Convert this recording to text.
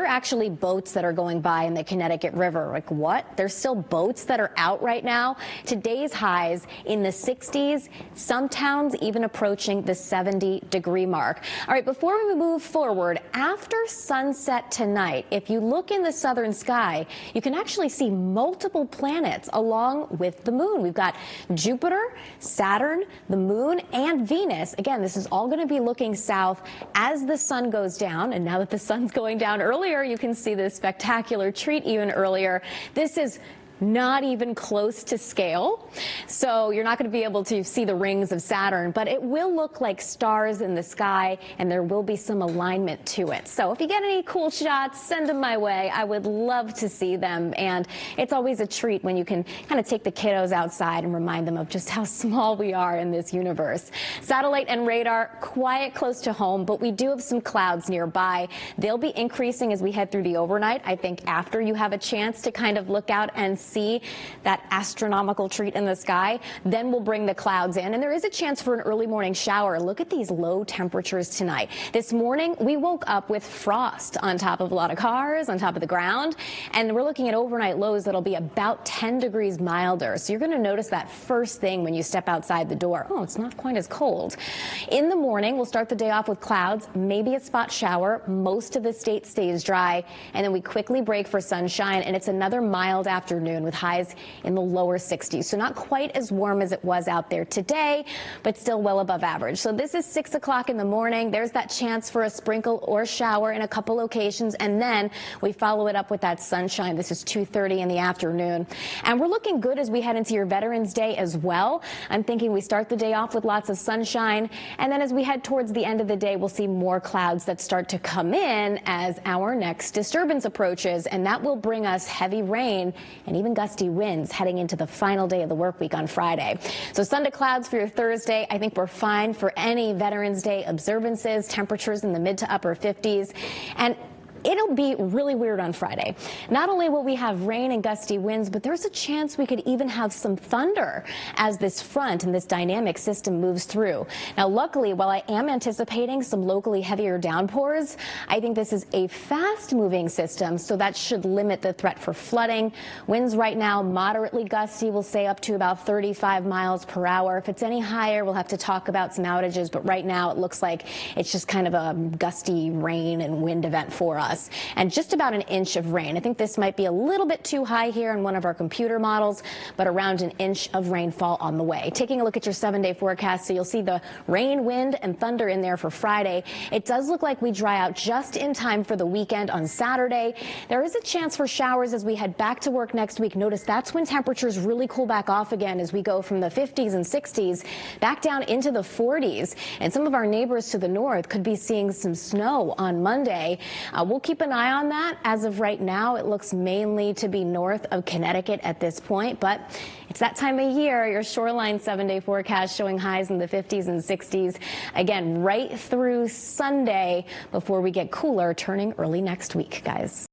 actually boats that are going by in the Connecticut River. Like what? There's still boats that are out right now. Today's highs in the 60s, some towns even approaching the 70-degree mark. All right, before we move forward, after sunset tonight, if you look in the southern sky, you can actually see multiple planets along with the moon. We've got Jupiter, Saturn, the moon, and Venus. Again, this is all going to be looking south as the sun goes down. And now that the sun's going down earlier, you can see this spectacular treat even earlier. This is not even close to scale, so you're not going to be able to see the rings of Saturn, but it will look like stars in the sky, and there will be some alignment to it. So if you get any cool shots, send them my way. I would love to see them, and it's always a treat when you can kind of take the kiddos outside and remind them of just how small we are in this universe. Satellite and radar quiet close to home, but we do have some clouds nearby. They'll be increasing as we head through the overnight. I think after you have a chance to kind of look out and see that astronomical treat in the sky, then we'll bring the clouds in, and there is a chance for an early morning shower. Look at these low temperatures tonight. This morning we woke up with frost on top of a lot of cars, on top of the ground, and we're looking at overnight lows that'll be about 10 degrees milder. So you're going to notice that first thing when you step outside the door. Oh, it's not quite as cold. In the morning, we'll start the day off with clouds, maybe a spot shower. Most of the state stays dry, and then we quickly break for sunshine, and it's another mild afternoon with highs in the lower 60s. So not quite as warm as it was out there today, but still well above average. So this is 6 o'clock in the morning. There's that chance for a sprinkle or shower in a couple locations, and then we follow it up with that sunshine. This is 2:30 in the afternoon. And we're looking good as we head into your Veterans Day as well. I'm thinking we start the day off with lots of sunshine, and then as we head towards the end of the day, we'll see more clouds that start to come in as our next disturbance approaches, and that will bring us heavy rain and even gusty winds heading into the final day of the work week on Friday. So sun to clouds for your Thursday. I think we're fine for any Veterans Day observances. Temperatures in the mid to upper 50s. And it'll be really weird on Friday. Not only will we have rain and gusty winds, but there's a chance we could even have some thunder as this front and this dynamic system moves through. Now, luckily, while I am anticipating some locally heavier downpours, I think this is a fast-moving system, so that should limit the threat for flooding. Winds right now moderately gusty, we'll say up to about 35 miles per hour. If it's any higher, we'll have to talk about some outages, but right now it looks like it's just kind of a gusty rain and wind event for us. And just about an inch of rain. I think this might be a little bit too high here in one of our computer models, but around an inch of rainfall on the way. Taking a look at your 7-day forecast, so you'll see the rain, wind, and thunder in there for Friday. It does look like we dry out just in time for the weekend on Saturday. There is a chance for showers as we head back to work next week. Notice that's when temperatures really cool back off again as we go from the 50s and 60s back down into the 40s. And some of our neighbors to the north could be seeing some snow on Monday. We'll keep an eye on that. As of right now, it looks mainly to be north of Connecticut at this point, but it's that time of year. Your Shoreline 7-day forecast showing highs in the 50s and 60s. Again, right through Sunday before we get cooler, turning early next week, guys.